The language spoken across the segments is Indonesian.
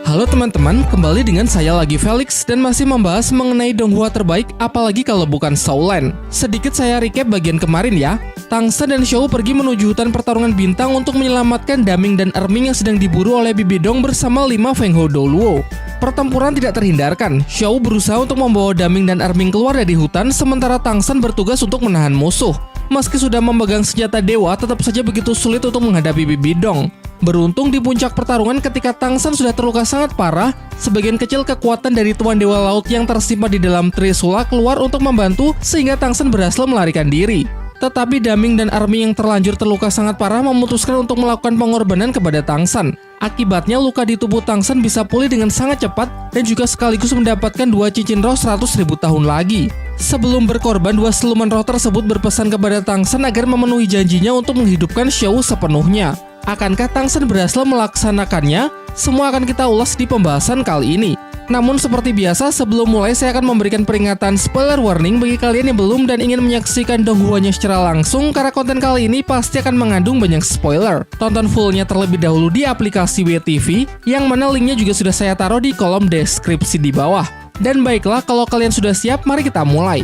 Halo teman-teman, kembali dengan saya lagi Felix dan masih membahas mengenai Donghua terbaik, apalagi kalau bukan Saulan. Sedikit saya recap bagian kemarin ya. Tangsen dan Xiao pergi menuju hutan pertarungan bintang untuk menyelamatkan Daming dan Erming yang sedang diburu oleh Bibi Dong bersama 5 Feng Hou Doluo. Pertempuran tidak terhindarkan. Xiao berusaha untuk membawa Daming dan Erming keluar dari hutan, sementara Tangsen bertugas untuk menahan musuh. Meski sudah memegang senjata dewa, tetap saja begitu sulit untuk menghadapi Bibi Dong. Beruntung di puncak pertarungan ketika Tangsen sudah terluka sangat parah, sebagian kecil kekuatan dari Tuan Dewa Laut yang tersimpan di dalam Trisula keluar untuk membantu sehingga Tangsen berhasil melarikan diri. Tetapi Daming dan Erming yang terlanjur terluka sangat parah memutuskan untuk melakukan pengorbanan kepada Tangsen. Akibatnya luka di tubuh Tangsen bisa pulih dengan sangat cepat dan juga sekaligus mendapatkan 2 cincin roh 100.000 tahun lagi. Sebelum berkorban, 2 siluman roh tersebut berpesan kepada Tangsen agar memenuhi janjinya untuk menghidupkan Xiao sepenuhnya. Akankah Tangsen berhasil melaksanakannya? Semua akan kita ulas di pembahasan kali ini. Namun seperti biasa, sebelum mulai saya akan memberikan peringatan spoiler warning bagi kalian yang belum dan ingin menyaksikan Donghuanya secara langsung, karena konten kali ini pasti akan mengandung banyak spoiler. Tonton fullnya terlebih dahulu di aplikasi WTV, yang mana linknya juga sudah saya taruh di kolom deskripsi di bawah. Dan baiklah, kalau kalian sudah siap, mari kita mulai.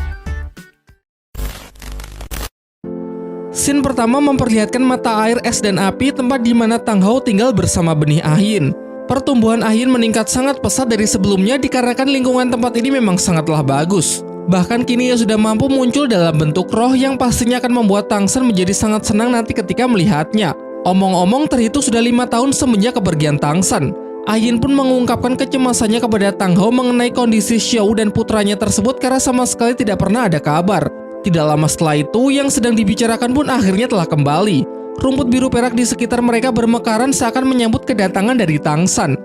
Scene pertama memperlihatkan mata air es dan api, tempat di mana Tang Hou tinggal bersama benih ahin. Pertumbuhan ahin meningkat sangat pesat dari sebelumnya dikarenakan lingkungan tempat ini memang sangatlah bagus. Bahkan kini ia sudah mampu muncul dalam bentuk roh yang pastinya akan membuat Tangsen menjadi sangat senang nanti ketika melihatnya. Omong-omong, terhitung sudah 5 tahun semenjak kepergian Tangsen. Ahin pun mengungkapkan kecemasannya kepada Tang Hou mengenai kondisi Xiao dan putranya tersebut karena sama sekali tidak pernah ada kabar. Tidak lama setelah itu, yang sedang dibicarakan pun akhirnya telah kembali. Rumput biru perak di sekitar mereka bermekaran seakan menyambut kedatangan dari Tangsen.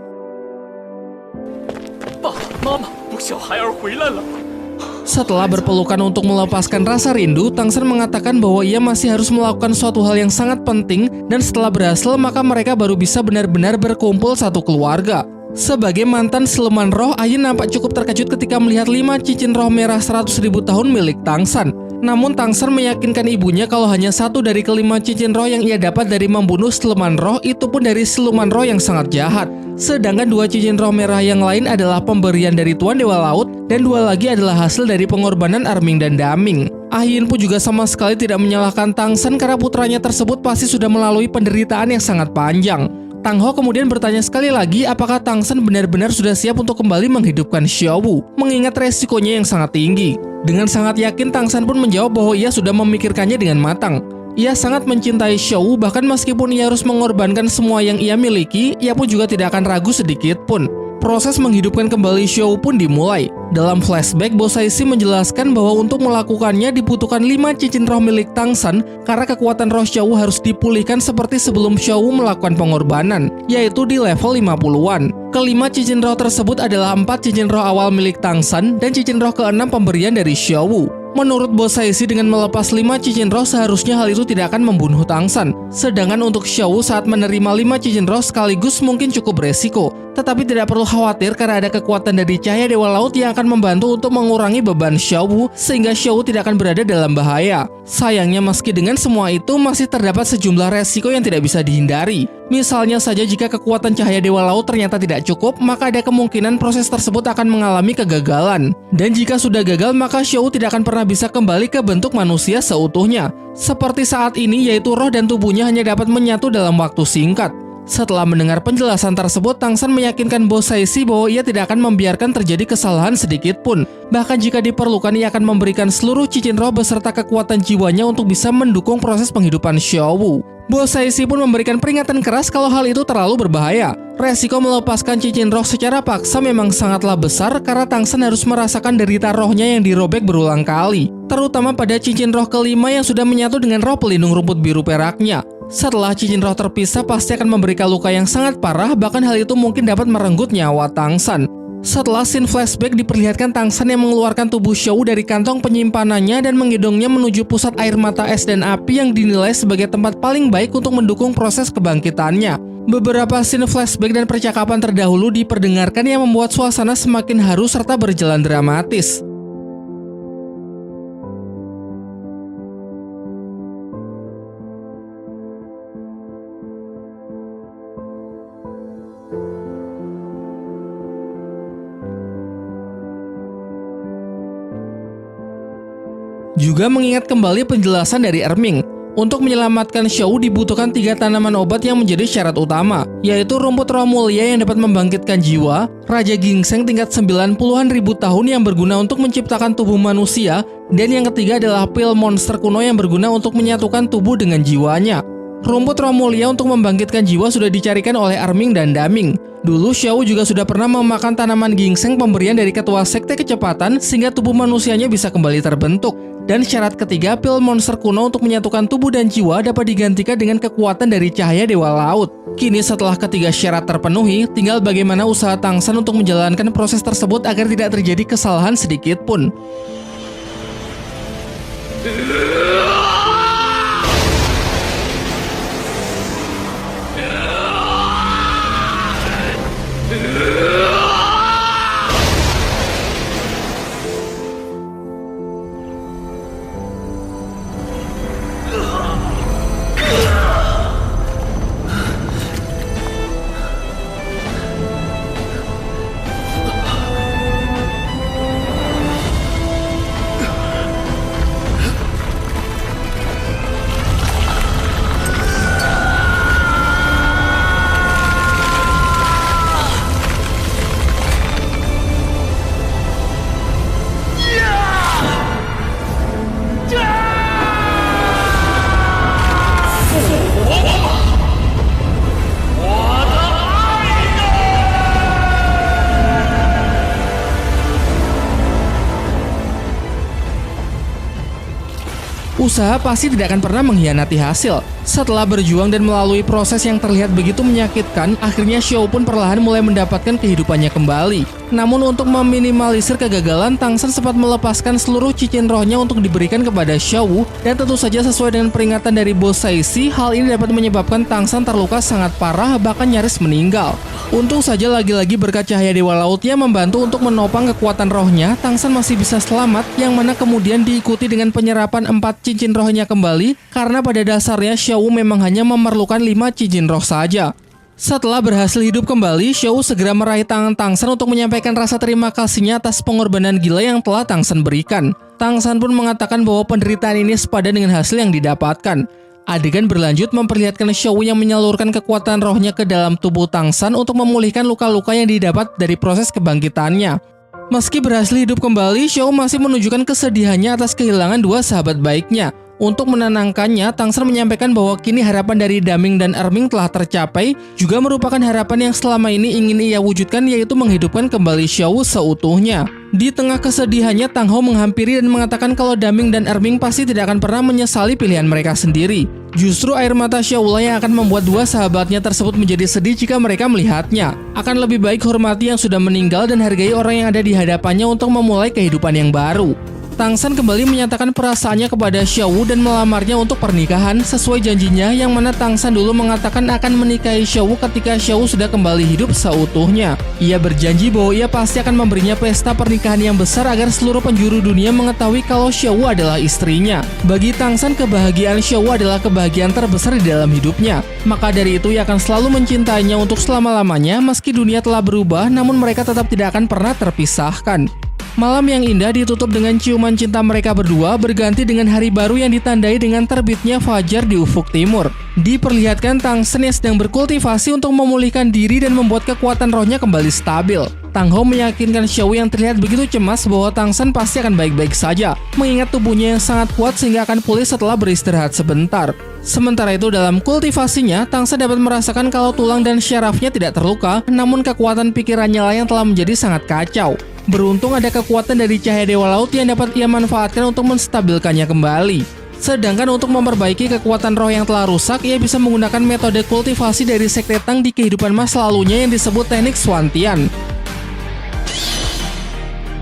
Setelah berpelukan untuk melepaskan rasa rindu, Tangsen mengatakan bahwa ia masih harus melakukan suatu hal yang sangat penting, dan setelah berhasil maka mereka baru bisa benar-benar berkumpul satu keluarga. Sebagai mantan siluman roh, Ayin nampak cukup terkejut ketika melihat 5 cincin roh merah 100.000 tahun milik Tangsen. Namun Tangsen meyakinkan ibunya kalau hanya satu dari kelima cincin roh yang ia dapat dari membunuh siluman roh itu pun dari siluman roh yang sangat jahat. Sedangkan 2 cincin roh merah yang lain adalah pemberian dari Tuan Dewa Laut dan 2 lagi adalah hasil dari pengorbanan Erming dan Daming. Ahin pun juga sama sekali tidak menyalahkan Tangsen karena putranya tersebut pasti sudah melalui penderitaan yang sangat panjang. Tang Hou kemudian bertanya sekali lagi apakah Tangsen benar-benar sudah siap untuk kembali menghidupkan Xiao, mengingat resikonya yang sangat tinggi. Dengan sangat yakin, Tangsen pun menjawab bahwa ia sudah memikirkannya dengan matang. Ia sangat mencintai Xiao, bahkan meskipun ia harus mengorbankan semua yang ia miliki, ia pun juga tidak akan ragu sedikit pun. Proses menghidupkan kembali Xiao pun dimulai. Dalam flashback, Bosaisi menjelaskan bahwa untuk melakukannya dibutuhkan 5 cincin roh milik Tangsen karena kekuatan roh Xiao harus dipulihkan seperti sebelum Xiao melakukan pengorbanan, yaitu di level 50-an. Kelima cincin roh tersebut adalah 4 cincin roh awal milik Tangsen dan cincin roh ke-6 pemberian dari Xiao. Menurut Bosaisi, dengan melepas 5 cincin roh seharusnya hal itu tidak akan membunuh Tangsen. Sedangkan untuk Xiao saat menerima 5 cincin roh sekaligus mungkin cukup resiko. Tetapi tidak perlu khawatir karena ada kekuatan dari cahaya Dewa Laut yang akan membantu untuk mengurangi beban Xiao sehingga Xiao tidak akan berada dalam bahaya. Sayangnya meski dengan semua itu masih terdapat sejumlah resiko yang tidak bisa dihindari. Misalnya saja jika kekuatan cahaya Dewa Laut ternyata tidak cukup, maka ada kemungkinan proses tersebut akan mengalami kegagalan. Dan jika sudah gagal, maka Xiao tidak akan pernah bisa kembali ke bentuk manusia seutuhnya. Seperti saat ini, yaitu roh dan tubuhnya hanya dapat menyatu dalam waktu singkat. Setelah mendengar penjelasan tersebut, Tangsen meyakinkan Bosaisi bahwa ia tidak akan membiarkan terjadi kesalahan sedikit pun. Bahkan jika diperlukan, ia akan memberikan seluruh cincin roh beserta kekuatan jiwanya untuk bisa mendukung proses penghidupan Xiao. Bosaisi pun memberikan peringatan keras kalau hal itu terlalu berbahaya. Resiko melepaskan cincin roh secara paksa memang sangatlah besar karena Tangsen harus merasakan derita rohnya yang dirobek berulang kali. Terutama pada cincin roh kelima yang sudah menyatu dengan roh pelindung rumput biru peraknya. Setelah cincin roh terpisah pasti akan memberikan luka yang sangat parah, bahkan hal itu mungkin dapat merenggut nyawa Tangsen. Setelah scene flashback diperlihatkan Tangsen yang mengeluarkan tubuh Xiao dari kantong penyimpanannya dan menggedongnya menuju pusat air mata es dan api yang dinilai sebagai tempat paling baik untuk mendukung proses kebangkitannya. Beberapa scene flashback dan percakapan terdahulu diperdengarkan yang membuat suasana semakin haru serta berjalan dramatis. Juga mengingat kembali penjelasan dari Erming. Untuk menyelamatkan Xiao dibutuhkan 3 tanaman obat yang menjadi syarat utama, yaitu rumput roh mulia yang dapat membangkitkan jiwa, Raja Ginseng tingkat 90-an ribu tahun yang berguna untuk menciptakan tubuh manusia, dan yang ketiga adalah pil monster kuno yang berguna untuk menyatukan tubuh dengan jiwanya. Rumput roh mulia untuk membangkitkan jiwa sudah dicarikan oleh Erming dan Daming. Dulu Xiao juga sudah pernah memakan tanaman ginseng pemberian dari ketua sekte kecepatan sehingga tubuh manusianya bisa kembali terbentuk. Dan syarat ketiga, pil monster kuno untuk menyatukan tubuh dan jiwa dapat digantikan dengan kekuatan dari cahaya Dewa Laut. Kini setelah ketiga syarat terpenuhi, tinggal bagaimana usaha Tang San untuk menjalankan proses tersebut agar tidak terjadi kesalahan sedikit pun. Usaha pasti tidak akan pernah mengkhianati hasil. Setelah berjuang dan melalui proses yang terlihat begitu menyakitkan, akhirnya Xiao pun perlahan mulai mendapatkan kehidupannya kembali. Namun untuk meminimalisir kegagalan, Tang San sempat melepaskan seluruh cincin rohnya untuk diberikan kepada Xiao, dan tentu saja sesuai dengan peringatan dari bos Saisi, hal ini dapat menyebabkan Tang San terluka sangat parah, bahkan nyaris meninggal. Untung saja lagi-lagi berkat cahaya Dewa Laut yang membantu untuk menopang kekuatan rohnya, Tang San masih bisa selamat, yang mana kemudian diikuti dengan penyerapan 4 cincin rohnya kembali, karena pada dasarnya Xiao memang hanya memerlukan 5 cincin roh saja. Setelah berhasil hidup kembali, Xiao segera meraih tangan Tang San untuk menyampaikan rasa terima kasihnya atas pengorbanan gila yang telah Tang San berikan. Tang San pun mengatakan bahwa penderitaan ini sepadan dengan hasil yang didapatkan. Adegan berlanjut memperlihatkan Xiao yang menyalurkan kekuatan rohnya ke dalam tubuh Tang San untuk memulihkan luka-luka yang didapat dari proses kebangkitannya. Meski berhasil hidup kembali, Xiao masih menunjukkan kesedihannya atas kehilangan 2 sahabat baiknya. Untuk menenangkannya, Tang San menyampaikan bahwa kini harapan dari Daming dan Erming telah tercapai, juga merupakan harapan yang selama ini ingin ia wujudkan, yaitu menghidupkan kembali Xiao seutuhnya. Di tengah kesedihannya, Tang Hao menghampiri dan mengatakan kalau Daming dan Erming pasti tidak akan pernah menyesali pilihan mereka sendiri. Justru air mata Xiao yang akan membuat 2 sahabatnya tersebut menjadi sedih jika mereka melihatnya. Akan lebih baik hormati yang sudah meninggal dan hargai orang yang ada di hadapannya untuk memulai kehidupan yang baru. Tang San kembali menyatakan perasaannya kepada Xiao dan melamarnya untuk pernikahan sesuai janjinya, yang mana Tang San dulu mengatakan akan menikahi Xiao ketika Xiao sudah kembali hidup seutuhnya. Ia berjanji bahwa ia pasti akan memberinya pesta pernikahan yang besar agar seluruh penjuru dunia mengetahui kalau Xiao adalah istrinya. Bagi Tang San, kebahagiaan Xiao adalah kebahagiaan terbesar di dalam hidupnya. Maka dari itu ia akan selalu mencintainya untuk selama-lamanya, meski dunia telah berubah, namun mereka tetap tidak akan pernah terpisahkan. Malam yang indah ditutup dengan ciuman cinta mereka berdua, berganti dengan hari baru yang ditandai dengan terbitnya fajar di ufuk timur. Diperlihatkan Tang San yang sedang berkultivasi untuk memulihkan diri dan membuat kekuatan rohnya kembali stabil. Tang Hao meyakinkan Xiao yang terlihat begitu cemas bahwa Tang San pasti akan baik-baik saja, mengingat tubuhnya yang sangat kuat sehingga akan pulih setelah beristirahat sebentar. Sementara itu dalam kultivasinya, Tang San dapat merasakan kalau tulang dan syarafnya tidak terluka, namun kekuatan pikirannya lah yang telah menjadi sangat kacau. Beruntung ada kekuatan dari cahaya Dewa Laut yang dapat ia manfaatkan untuk menstabilkannya kembali. Sedangkan untuk memperbaiki kekuatan roh yang telah rusak, ia bisa menggunakan metode kultivasi dari Sekte Tang di kehidupan masa lalunya yang disebut teknik Swantian.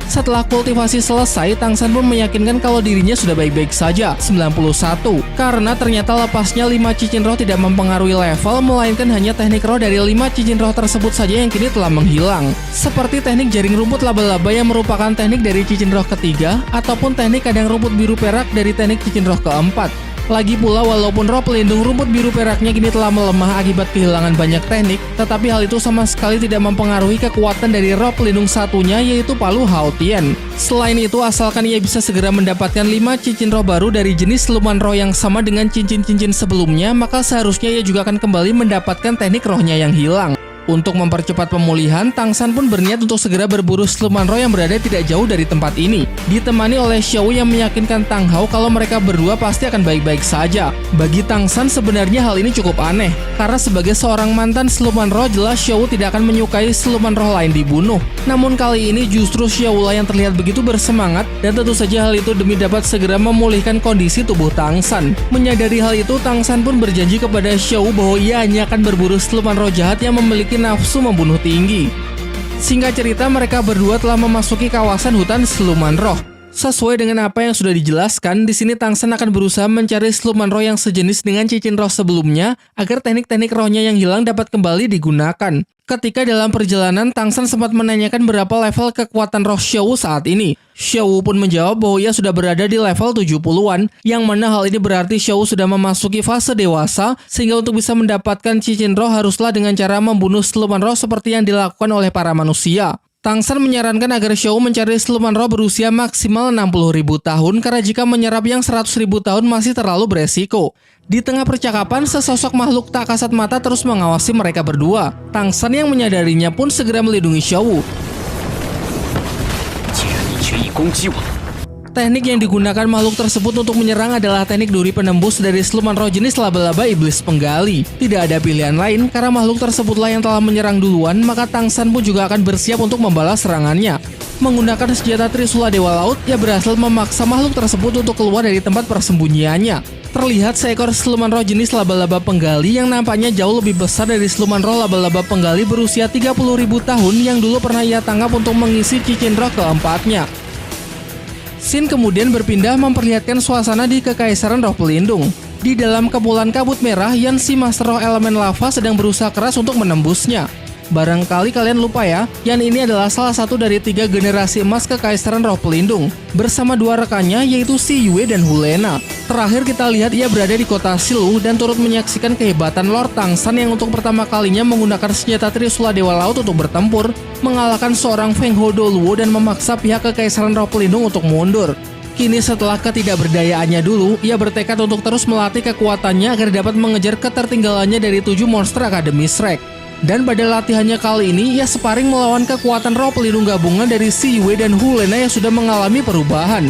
Setelah kultivasi selesai, Tang San pun meyakinkan kalau dirinya sudah baik-baik saja, 91. Karena ternyata lepasnya 5 cincin roh tidak mempengaruhi level, melainkan hanya teknik roh dari 5 cincin roh tersebut saja yang kini telah menghilang. Seperti teknik jaring rumput laba-laba yang merupakan teknik dari cincin roh ketiga, ataupun teknik kadang rumput biru perak dari teknik cincin roh keempat. Lagi pula, walaupun roh pelindung rumput biru peraknya kini telah melemah akibat kehilangan banyak teknik, tetapi hal itu sama sekali tidak mempengaruhi kekuatan dari roh pelindung satunya, yaitu Palu Hao Tian. Selain itu, asalkan ia bisa segera mendapatkan 5 cincin roh baru dari jenis siluman roh yang sama dengan cincin-cincin sebelumnya, maka seharusnya ia juga akan kembali mendapatkan teknik rohnya yang hilang. Untuk mempercepat pemulihan, Tang San pun berniat untuk segera berburu siluman roh yang berada tidak jauh dari tempat ini. Ditemani oleh Xiao yang meyakinkan Tang Hao kalau mereka berdua pasti akan baik-baik saja. Bagi Tang San sebenarnya hal ini cukup aneh, karena sebagai seorang mantan siluman roh jelas Xiao tidak akan menyukai siluman roh lain dibunuh. Namun kali ini justru Xiao lah yang terlihat begitu bersemangat, dan tentu saja hal itu demi dapat segera memulihkan kondisi tubuh Tang San. Menyadari hal itu, Tang San pun berjanji kepada Xiao bahwa ia hanya akan berburu siluman roh jahat yang memiliki nafsu membunuh tinggi. Singkat cerita, mereka berdua telah memasuki kawasan hutan siluman roh. Sesuai dengan apa yang sudah dijelaskan, di sini Tang San akan berusaha mencari siluman roh yang sejenis dengan cincin roh sebelumnya agar teknik-teknik rohnya yang hilang dapat kembali digunakan. Ketika dalam perjalanan, Tang San sempat menanyakan berapa level kekuatan roh Xiao saat ini. Xiao pun menjawab bahwa ia sudah berada di level 70-an, yang mana hal ini berarti Xiao sudah memasuki fase dewasa, sehingga untuk bisa mendapatkan cincin roh haruslah dengan cara membunuh siluman roh seperti yang dilakukan oleh para manusia. Tang San menyarankan agar Xiao mencari siluman roh berusia maksimal 60.000 tahun karena jika menyerap yang 100.000 tahun masih terlalu beresiko. Di tengah percakapan, sesosok makhluk tak kasat mata terus mengawasi mereka berdua. Tang San yang menyadarinya pun segera melindungi Xiao. Teknik yang digunakan makhluk tersebut untuk menyerang adalah teknik duri penembus dari siluman roh jenis laba-laba iblis penggali. Tidak ada pilihan lain, karena makhluk tersebutlah yang telah menyerang duluan, maka Tang San pun juga akan bersiap untuk membalas serangannya. Menggunakan senjata Trisula Dewa Laut, ia berhasil memaksa makhluk tersebut untuk keluar dari tempat persembunyiannya. Terlihat seekor siluman roh jenis laba-laba penggali yang nampaknya jauh lebih besar dari siluman roh laba-laba penggali berusia 30.000 tahun yang dulu pernah ia tangkap untuk mengisi cincin roh keempatnya. Scene kemudian berpindah memperlihatkan suasana di Kekaisaran Roh Pelindung. Di dalam kepulan kabut merah, Yan si Master Roh Elemen Lava sedang berusaha keras untuk menembusnya. Barangkali kalian lupa ya, Yan ini adalah salah satu dari 3 generasi emas Kekaisaran Roh Pelindung, bersama 2 rekannya yaitu Si Yue dan Hulena. Terakhir kita lihat ia berada di kota Silu dan turut menyaksikan kehebatan Lord Tang San yang untuk pertama kalinya menggunakan senjata Trisula Dewa Laut untuk bertempur, mengalahkan seorang Feng Ho Doluo dan memaksa pihak Kekaisaran Roh Pelindung untuk mundur. Kini setelah ketidakberdayaannya dulu, ia bertekad untuk terus melatih kekuatannya agar dapat mengejar ketertinggalannya dari 7 monster Akademi Shrek. Dan pada latihannya kali ini, ia separing melawan kekuatan roh pelindung gabungan dari Si Yue dan Hulena yang sudah mengalami perubahan.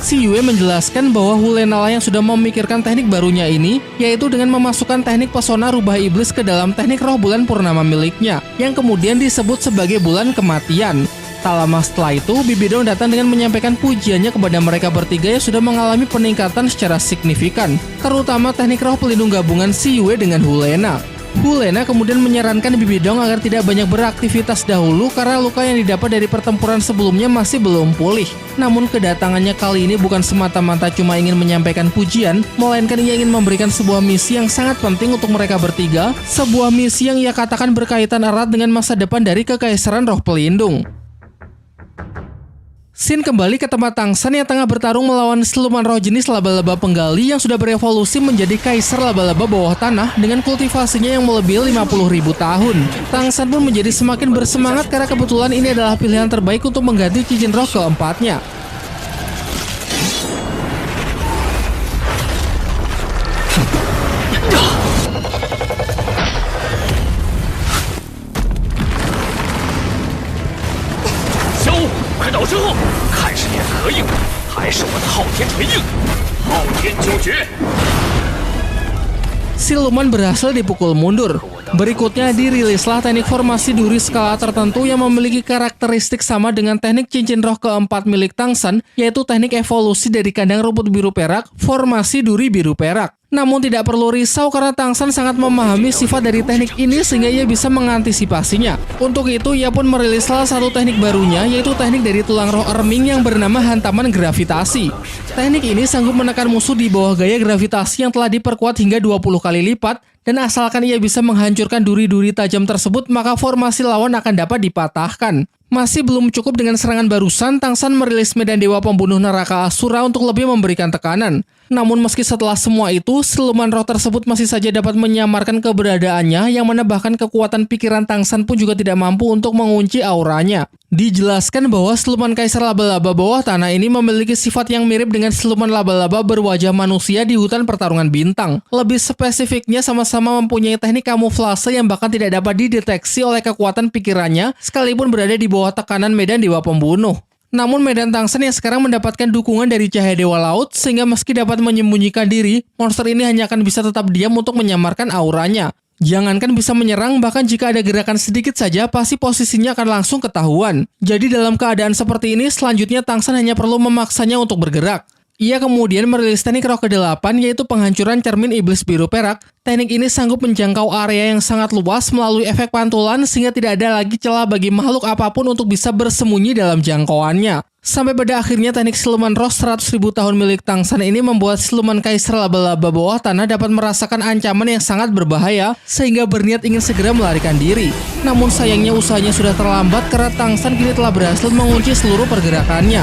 Si Yue menjelaskan bahwa Hulena lah yang sudah memikirkan teknik barunya ini, yaitu dengan memasukkan teknik pesona rubah iblis ke dalam teknik roh bulan purnama miliknya, yang kemudian disebut sebagai bulan kematian. Tak lama setelah itu, Bibi Dong datang dengan menyampaikan pujiannya kepada mereka bertiga yang sudah mengalami peningkatan secara signifikan, terutama teknik roh pelindung gabungan Si Yue dengan Hulena. Hulena kemudian menyarankan Bibi Dong agar tidak banyak beraktivitas dahulu karena luka yang didapat dari pertempuran sebelumnya masih belum pulih. Namun kedatangannya kali ini bukan semata-mata cuma ingin menyampaikan pujian, melainkan ia ingin memberikan sebuah misi yang sangat penting untuk mereka bertiga, sebuah misi yang ia katakan berkaitan erat dengan masa depan dari Kekaisaran Roh Pelindung. Scene kembali ke tempat Tang San yang tengah bertarung melawan siluman roh jenis laba-laba penggali yang sudah berevolusi menjadi kaisar laba-laba bawah tanah dengan kultivasinya yang melebihi 50.000 tahun. Tang San pun menjadi semakin bersemangat karena kebetulan ini adalah pilihan terbaik untuk mengganti cincin roh keempatnya. Siluman berhasil dipukul mundur. Berikutnya dirilislah teknik formasi duri skala tertentu yang memiliki karakteristik sama dengan teknik cincin roh keempat milik Tang San, yaitu teknik evolusi dari kandang rumput biru perak, formasi duri biru perak. Namun tidak perlu risau karena Tang San sangat memahami sifat dari teknik ini sehingga ia bisa mengantisipasinya. Untuk itu ia pun merilis salah satu teknik barunya, yaitu teknik dari tulang roh Erming yang bernama hantaman gravitasi. Teknik ini sanggup menekan musuh di bawah gaya gravitasi yang telah diperkuat hingga 20 kali lipat, dan asalkan ia bisa menghancurkan duri-duri tajam tersebut, maka formasi lawan akan dapat dipatahkan. Masih belum cukup dengan serangan barusan, Tang San merilis medan dewa pembunuh neraka Asura untuk lebih memberikan tekanan. Namun meski setelah semua itu, siluman roh tersebut masih saja dapat menyamarkan keberadaannya, yang mana bahkan kekuatan pikiran Tang San pun juga tidak mampu untuk mengunci auranya. Dijelaskan bahwa siluman kaisar laba-laba bawah tanah ini memiliki sifat yang mirip dengan siluman laba-laba berwajah manusia di hutan pertarungan bintang. Lebih spesifiknya sama-sama mempunyai teknik kamuflase yang bahkan tidak dapat dideteksi oleh kekuatan pikirannya sekalipun berada di bawah tekanan medan dewa pembunuh. Namun medan Tang San yang sekarang mendapatkan dukungan dari cahaya dewa laut, sehingga meski dapat menyembunyikan diri, monster ini hanya akan bisa tetap diam untuk menyamarkan auranya. Jangankan bisa menyerang, bahkan jika ada gerakan sedikit saja, pasti posisinya akan langsung ketahuan. Jadi dalam keadaan seperti ini, selanjutnya Tang San hanya perlu memaksanya untuk bergerak. Ia kemudian merilis teknik roh ke-8, yaitu penghancuran cermin iblis biru perak. Teknik ini sanggup menjangkau area yang sangat luas melalui efek pantulan, sehingga tidak ada lagi celah bagi makhluk apapun untuk bisa bersembunyi dalam jangkauannya. Sampai pada akhirnya teknik siluman roh 100.000 tahun milik Tang San ini membuat siluman kaisar laba-laba bawah tanah dapat merasakan ancaman yang sangat berbahaya, sehingga berniat ingin segera melarikan diri. Namun sayangnya usahanya sudah terlambat karena Tang San kini telah berhasil mengunci seluruh pergerakannya.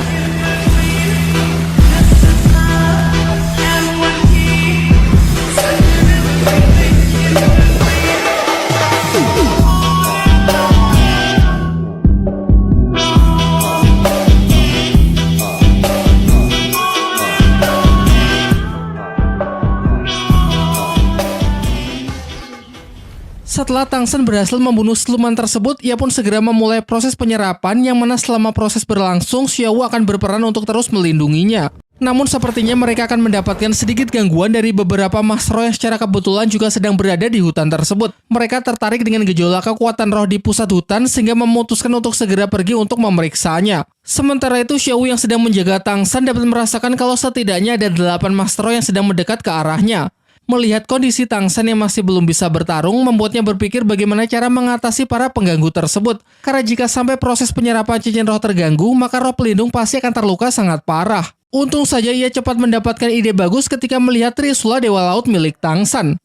Setelah Tang San berhasil membunuh siluman tersebut, ia pun segera memulai proses penyerapan, yang mana selama proses berlangsung, Xiao akan berperan untuk terus melindunginya. Namun sepertinya mereka akan mendapatkan sedikit gangguan dari beberapa master roh yang secara kebetulan juga sedang berada di hutan tersebut. Mereka tertarik dengan gejolak kekuatan roh di pusat hutan sehingga memutuskan untuk segera pergi untuk memeriksanya. Sementara itu Xiao yang sedang menjaga Tang San dapat merasakan kalau setidaknya ada 8 master roh yang sedang mendekat ke arahnya. Melihat kondisi Tang San yang masih belum bisa bertarung, membuatnya berpikir bagaimana cara mengatasi para pengganggu tersebut. Karena jika sampai proses penyerapan cincin roh terganggu, maka roh pelindung pasti akan terluka sangat parah. Untung saja ia cepat mendapatkan ide bagus ketika melihat Trisula Dewa Laut milik Tang San.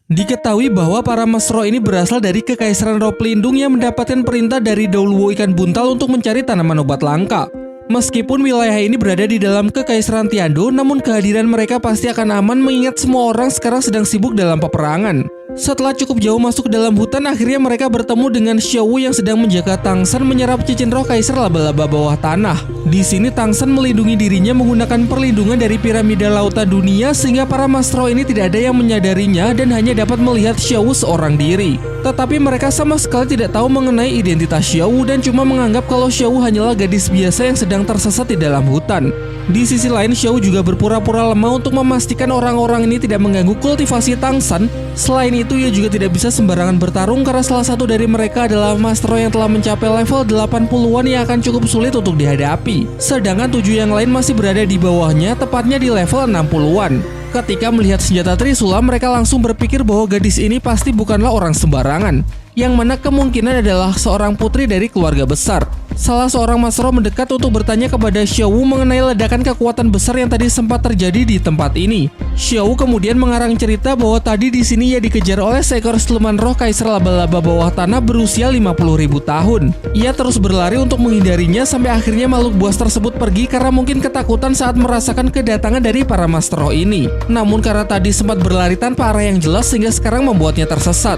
Diketahui bahwa para master roh ini berasal dari Kekaisaran Roh Pelindung yang mendapatkan perintah dari Dauluo Ikan Buntal untuk mencari tanaman obat langka. Meskipun wilayah ini berada di dalam Kekaisaran Tiando, namun kehadiran mereka pasti akan aman mengingat semua orang sekarang sedang sibuk dalam peperangan. Setelah cukup jauh masuk ke dalam hutan, akhirnya mereka bertemu dengan Xiao yang sedang menjaga Tang San menyerap cincin roh kaisar laba-laba bawah tanah. Di sini Tang San melindungi dirinya menggunakan perlindungan dari piramida lautan dunia sehingga para master roh ini tidak ada yang menyadarinya dan hanya dapat melihat Xiao seorang diri. Tetapi mereka sama sekali tidak tahu mengenai identitas Xiao dan cuma menganggap kalau Xiao hanyalah gadis biasa yang sedang tersesat di dalam hutan. Di sisi lain, Xiao juga berpura-pura lemah untuk memastikan orang-orang ini tidak mengganggu kultivasi Tang San. Selain itu, ia juga tidak bisa sembarangan bertarung karena salah satu dari mereka adalah master roh yang telah mencapai level 80-an yang akan cukup sulit untuk dihadapi. Sedangkan 7 yang lain masih berada di bawahnya, tepatnya di level 60-an. Ketika melihat senjata Trisula, mereka langsung berpikir bahwa gadis ini pasti bukanlah orang sembarangan, yang mana kemungkinan adalah seorang putri dari keluarga besar. Salah seorang master roh mendekat untuk bertanya kepada Xiao mengenai ledakan kekuatan besar yang tadi sempat terjadi di tempat ini. Xiao kemudian mengarang cerita bahwa tadi di sini ia dikejar oleh seekor siluman roh kaisar laba-laba bawah tanah berusia 50.000 tahun. Ia terus berlari untuk menghindarinya sampai akhirnya makhluk buas tersebut pergi karena mungkin ketakutan saat merasakan kedatangan dari para master roh ini. Namun karena tadi sempat berlari tanpa arah yang jelas sehingga sekarang membuatnya tersesat.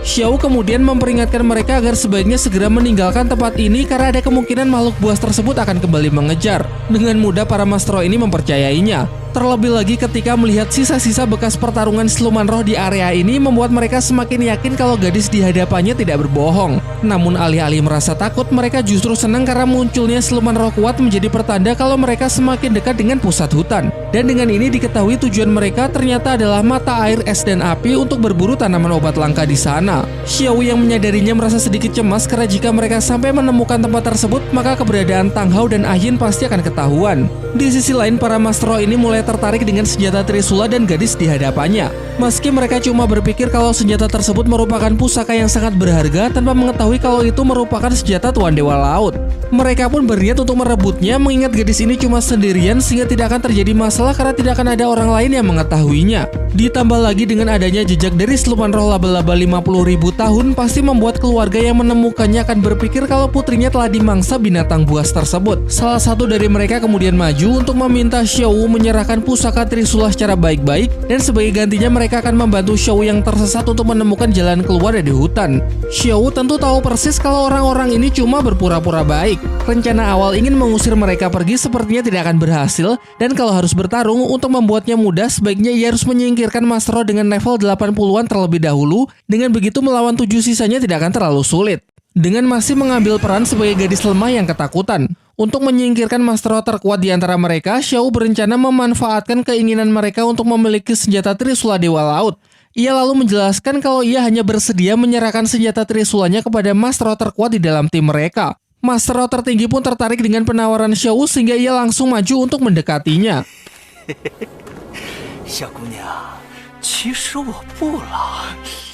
Xiao kemudian memperingatkan mereka agar sebaiknya segera meninggalkan tempat ini karena ada kemungkinan makhluk buas tersebut akan kembali mengejar. Dengan mudah para master roh ini mempercayainya. Terlebih lagi ketika melihat sisa-sisa bekas pertarungan siluman roh di area ini membuat mereka semakin yakin kalau gadis di hadapannya tidak berbohong. Namun alih-alih merasa takut, mereka justru senang karena munculnya siluman roh kuat menjadi pertanda kalau mereka semakin dekat dengan pusat hutan. Dan dengan ini diketahui tujuan mereka ternyata adalah mata air, es, dan api untuk berburu tanaman obat langka di sana. Xiao yang menyadarinya merasa sedikit cemas karena jika mereka sampai menemukan tempat tersebut, maka keberadaan Tang Hao dan Ah Yin pasti akan ketahuan. Di sisi lain, para master roh ini mulai tertarik dengan senjata Trisula dan gadis di hadapannya. Meski mereka cuma berpikir kalau senjata tersebut merupakan pusaka yang sangat berharga tanpa mengetahui kalau itu merupakan senjata Tuan Dewa Laut. Mereka pun berniat untuk merebutnya mengingat gadis ini cuma sendirian sehingga tidak akan terjadi masalah karena tidak akan ada orang lain yang mengetahuinya. Ditambah lagi dengan adanya jejak dari siluman roh laba-laba 50.000 tahun pasti membuat keluarga yang menemukannya akan berpikir kalau putrinya telah dimangsa binatang buas tersebut. Salah satu dari mereka kemudian maju untuk meminta Xiao menyerahkan pusaka Trisula secara baik-baik dan sebagai gantinya mereka akan membantu Xiao yang tersesat untuk menemukan jalan keluar dari hutan. Xiao tentu tahu persis kalau orang-orang ini cuma berpura-pura baik. Rencana awal ingin mengusir mereka pergi sepertinya tidak akan berhasil dan kalau harus bertarung untuk membuatnya mudah sebaiknya ia harus menyingkirkan Master Roh dengan level 80-an terlebih dahulu. Dengan begitu melawan 7 sisanya tidak akan terlalu sulit. Dengan masih mengambil peran sebagai gadis lemah yang ketakutan. Untuk menyingkirkan Master Roh terkuat di antara mereka, Xiao berencana memanfaatkan keinginan mereka untuk memiliki senjata Trisula Dewa Laut. Ia lalu menjelaskan kalau ia hanya bersedia menyerahkan senjata Trisulanya kepada Master Roh terkuat di dalam tim mereka. Master Roh tertinggi pun tertarik dengan penawaran Xiao sehingga ia langsung maju untuk mendekatinya.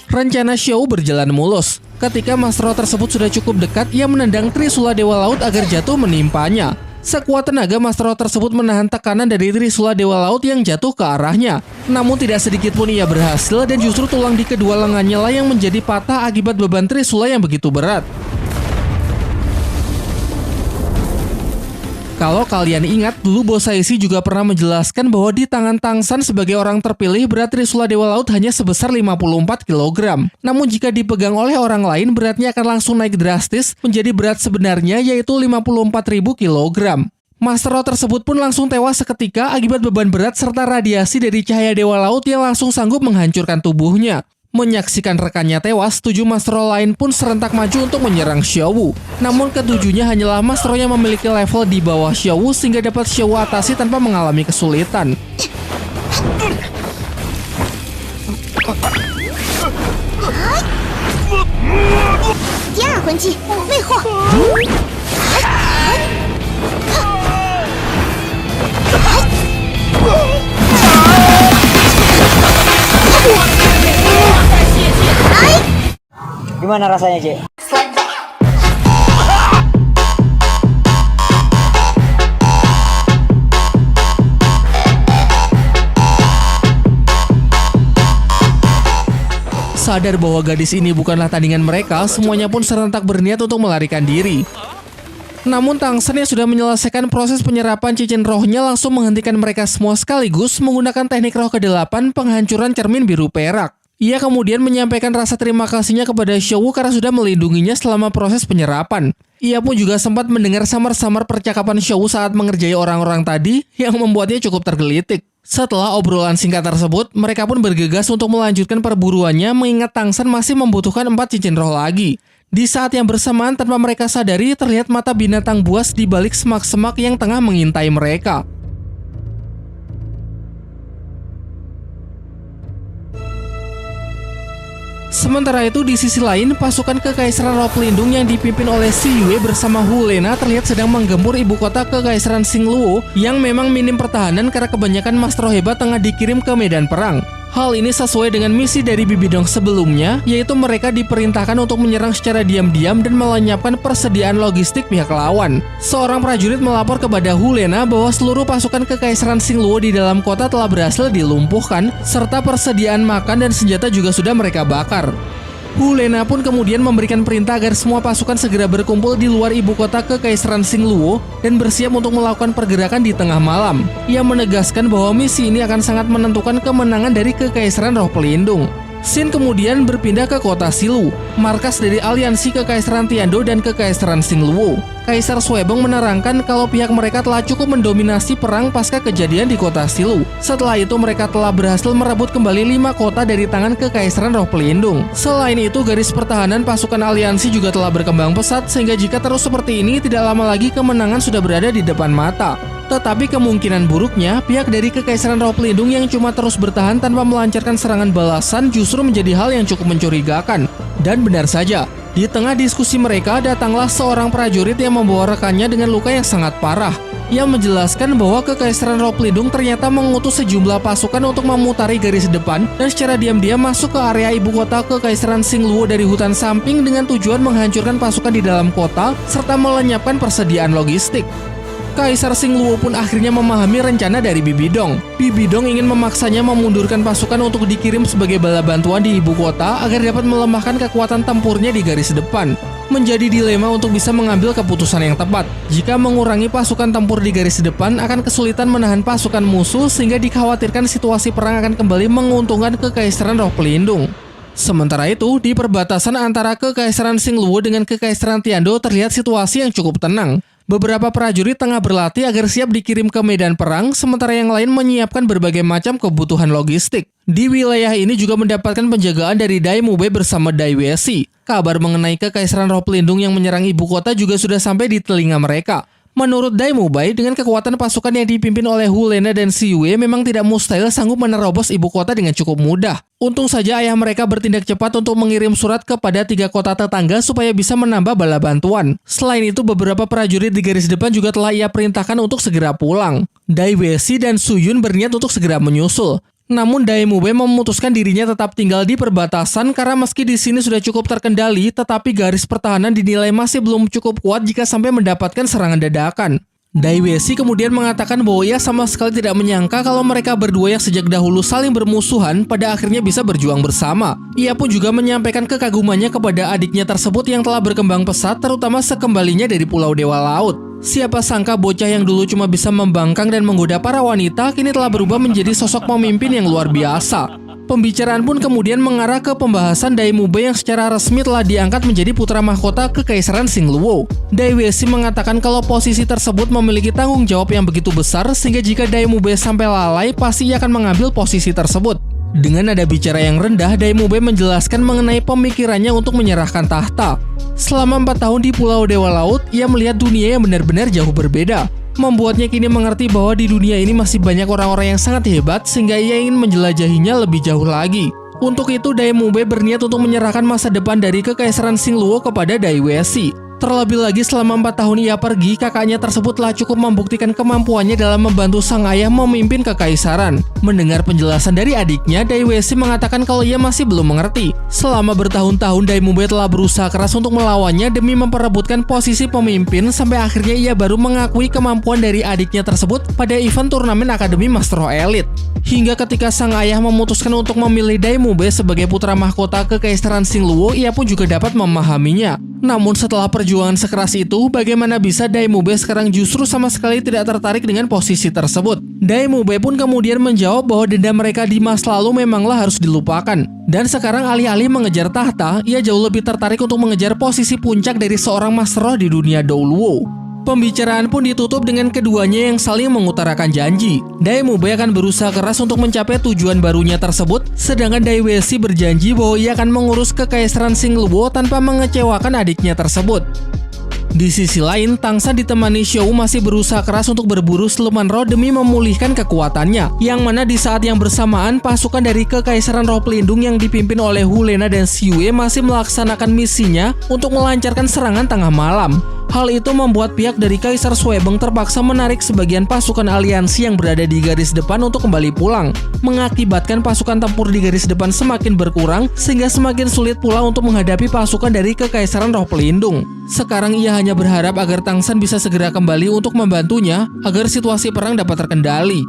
Rencana Xiao berjalan mulus. Ketika Master Roh tersebut sudah cukup dekat, ia menendang Trisula Dewa Laut agar jatuh menimpanya. Sekuat tenaga Master Roh tersebut menahan tekanan dari Trisula Dewa Laut yang jatuh ke arahnya. Namun tidak sedikit pun ia berhasil dan justru tulang di kedua lengannya lah yang menjadi patah akibat beban Trisula yang begitu berat. Kalau kalian ingat, dulu Bosaishi juga pernah menjelaskan bahwa di tangan Tangsan sebagai orang terpilih berat Trisula Dewa Laut hanya sebesar 54 kg. Namun jika dipegang oleh orang lain beratnya akan langsung naik drastis menjadi berat sebenarnya yaitu 54.000 kg. Master Roh tersebut pun langsung tewas seketika akibat beban berat serta radiasi dari cahaya Dewa Laut yang langsung sanggup menghancurkan tubuhnya. Menyaksikan rekannya tewas, 7 Master Roh lain pun serentak maju untuk menyerang Xiao. Namun ketujuhnya hanyalah Master Roh yang memiliki level di bawah Xiao sehingga dapat Xiao atasi tanpa mengalami kesulitan. Gimana rasanya, Cek? Sadar bahwa gadis ini bukanlah tandingan mereka, semuanya pun serentak berniat untuk melarikan diri. Namun Tangsan yang sudah menyelesaikan proses penyerapan cincin rohnya langsung menghentikan mereka semua sekaligus menggunakan teknik roh ke-8 penghancuran cermin biru perak. Ia kemudian menyampaikan rasa terima kasihnya kepada Xiao karena sudah melindunginya selama proses penyerapan. Ia pun juga sempat mendengar samar-samar percakapan Xiao saat mengerjai orang-orang tadi yang membuatnya cukup tergelitik. Setelah obrolan singkat tersebut, mereka pun bergegas untuk melanjutkan perburuannya mengingat Tangsan masih membutuhkan 4 cincin roh lagi. Di saat yang bersamaan tanpa mereka sadari terlihat mata binatang buas di balik semak-semak yang tengah mengintai mereka. Sementara itu di sisi lain, pasukan Kekaisaran Roh Pelindung yang dipimpin oleh Si Yue bersama Hu Lena terlihat sedang menggempur ibu kota Kekaisaran Xingluo yang memang minim pertahanan karena kebanyakan Master Roh hebat tengah dikirim ke medan perang. Hal ini sesuai dengan misi dari Bibidong sebelumnya, yaitu mereka diperintahkan untuk menyerang secara diam-diam dan melenyapkan persediaan logistik pihak lawan. Seorang prajurit melapor kepada Hu Lena bahwa seluruh pasukan Kekaisaran Xingluo di dalam kota telah berhasil dilumpuhkan, serta persediaan makan dan senjata juga sudah mereka bakar. Hu Lena pun kemudian memberikan perintah agar semua pasukan segera berkumpul di luar ibu kota Kekaisaran Xingluo dan bersiap untuk melakukan pergerakan di tengah malam. Ia menegaskan bahwa misi ini akan sangat menentukan kemenangan dari Kekaisaran Roh Pelindung. Xin kemudian berpindah ke kota Silu, markas dari aliansi Kekaisaran Tiando dan Kekaisaran Xingluo. Kaisar Suebong menerangkan kalau pihak mereka telah cukup mendominasi perang pasca kejadian di kota Silu. Setelah itu mereka telah berhasil merebut kembali 5 kota dari tangan Kekaisaran Roh Pelindung. Selain itu garis pertahanan pasukan aliansi juga telah berkembang pesat sehingga jika terus seperti ini tidak lama lagi kemenangan sudah berada di depan mata. Tetapi kemungkinan buruknya, pihak dari Kekaisaran Roh Pelindung yang cuma terus bertahan tanpa melancarkan serangan balasan justru menjadi hal yang cukup mencurigakan. Dan benar saja, di tengah diskusi mereka datanglah seorang prajurit yang membawa rekannya dengan luka yang sangat parah. Ia menjelaskan bahwa Kekaisaran Roh Pelindung ternyata mengutus sejumlah pasukan untuk memutari garis depan dan secara diam-diam masuk ke area ibu kota Kekaisaran Xingluo dari hutan samping dengan tujuan menghancurkan pasukan di dalam kota serta melenyapkan persediaan logistik. Kaisar Xingluo pun akhirnya memahami rencana dari Bibi Dong. Bibi Dong ingin memaksanya memundurkan pasukan untuk dikirim sebagai bala bantuan di ibu kota agar dapat melemahkan kekuatan tempurnya di garis depan. Menjadi dilema untuk bisa mengambil keputusan yang tepat. Jika mengurangi pasukan tempur di garis depan akan kesulitan menahan pasukan musuh sehingga dikhawatirkan situasi perang akan kembali menguntungkan Kekaisaran Roh Pelindung. Sementara itu, di perbatasan antara Kekaisaran Xingluo dengan Kekaisaran Tiando terlihat situasi yang cukup tenang. Beberapa prajurit tengah berlatih agar siap dikirim ke medan perang, sementara yang lain menyiapkan berbagai macam kebutuhan logistik. Di wilayah ini juga mendapatkan penjagaan dari Dai Mubei bersama Dai Wesi. Kabar mengenai Kekaisaran Roh Pelindung yang menyerang ibu kota juga sudah sampai di telinga mereka. Menurut Dai Mubei, dengan kekuatan pasukan yang dipimpin oleh Hu Lena dan Xi Yue memang tidak mustahil sanggup menerobos ibu kota dengan cukup mudah. Untung saja ayah mereka bertindak cepat untuk mengirim surat kepada 3 kota tetangga supaya bisa menambah bala bantuan. Selain itu, beberapa prajurit di garis depan juga telah ia perintahkan untuk segera pulang. Dai Wesi dan Su Yun berniat untuk segera menyusul. Namun Dai Mubei memutuskan dirinya tetap tinggal di perbatasan karena meski di sini sudah cukup terkendali, tetapi garis pertahanan dinilai masih belum cukup kuat jika sampai mendapatkan serangan dadakan. Dai Wesi kemudian mengatakan bahwa ia sama sekali tidak menyangka kalau mereka berdua yang sejak dahulu saling bermusuhan pada akhirnya bisa berjuang bersama. Ia pun juga menyampaikan kekagumannya kepada adiknya tersebut yang telah berkembang pesat, terutama sekembalinya dari Pulau Dewa Laut. Siapa sangka bocah yang dulu cuma bisa membangkang dan menggoda para wanita kini telah berubah menjadi sosok pemimpin yang luar biasa. Pembicaraan pun kemudian mengarah ke pembahasan Dai Mubei yang secara resmi telah diangkat menjadi putra mahkota Kekaisaran Xingluo. Dai Wesi mengatakan kalau posisi tersebut memiliki tanggung jawab yang begitu besar sehingga jika Dai Mubei sampai lalai pasti ia akan mengambil posisi tersebut. Dengan nada bicara yang rendah, Dai Mubei menjelaskan mengenai pemikirannya untuk menyerahkan tahta. Selama 4 tahun di Pulau Dewa Laut, ia melihat dunia yang benar-benar jauh berbeda. Membuatnya kini mengerti bahwa di dunia ini masih banyak orang-orang yang sangat hebat sehingga ia ingin menjelajahinya lebih jauh lagi. Untuk itu, Dai Mubei berniat untuk menyerahkan masa depan dari Kekaisaran Xingluo kepada Dai Wesi. Terlebih lagi selama 4 tahun ia pergi, kakaknya tersebut telah cukup membuktikan kemampuannya dalam membantu sang ayah memimpin kekaisaran. Mendengar penjelasan dari adiknya, Dai Wesi mengatakan kalau ia masih belum mengerti. Selama bertahun-tahun Dai Mubei telah berusaha keras untuk melawannya demi memperebutkan posisi pemimpin sampai akhirnya ia baru mengakui kemampuan dari adiknya tersebut pada event turnamen Akademi Master Roh Elite. Hingga ketika sang ayah memutuskan untuk memilih Dai Mubei sebagai putra mahkota Kekaisaran Xingluo, ia pun juga dapat memahaminya. Namun setelah perjuangan sekeras itu, bagaimana bisa Dai Mubei sekarang justru sama sekali tidak tertarik dengan posisi tersebut? Dai Mubei pun kemudian menjawab bahwa dendam mereka di masa lalu memanglah harus dilupakan. Dan sekarang alih-alih mengejar tahta, ia jauh lebih tertarik untuk mengejar posisi puncak dari seorang master roh di dunia Douluo. Pembicaraan pun ditutup dengan keduanya yang saling mengutarakan janji. Dai Mubei akan berusaha keras untuk mencapai tujuan barunya tersebut, sedangkan Dai Wesi berjanji bahwa ia akan mengurus Kekaisaran Xingluo tanpa mengecewakan adiknya tersebut. Di sisi lain, Tangsan ditemani Xiao masih berusaha keras untuk berburu siluman roh demi memulihkan kekuatannya, yang mana di saat yang bersamaan pasukan dari Kekaisaran Roh Pelindung yang dipimpin oleh Hu Lena dan Xi Yue masih melaksanakan misinya untuk melancarkan serangan tengah malam. Hal itu membuat pihak dari Kaisar Suebeng terpaksa menarik sebagian pasukan aliansi yang berada di garis depan untuk kembali pulang, mengakibatkan pasukan tempur di garis depan semakin berkurang sehingga semakin sulit pula untuk menghadapi pasukan dari Kekaisaran Roh Pelindung. Sekarang ia hanya berharap agar Tangsan bisa segera kembali untuk membantunya agar situasi perang dapat terkendali.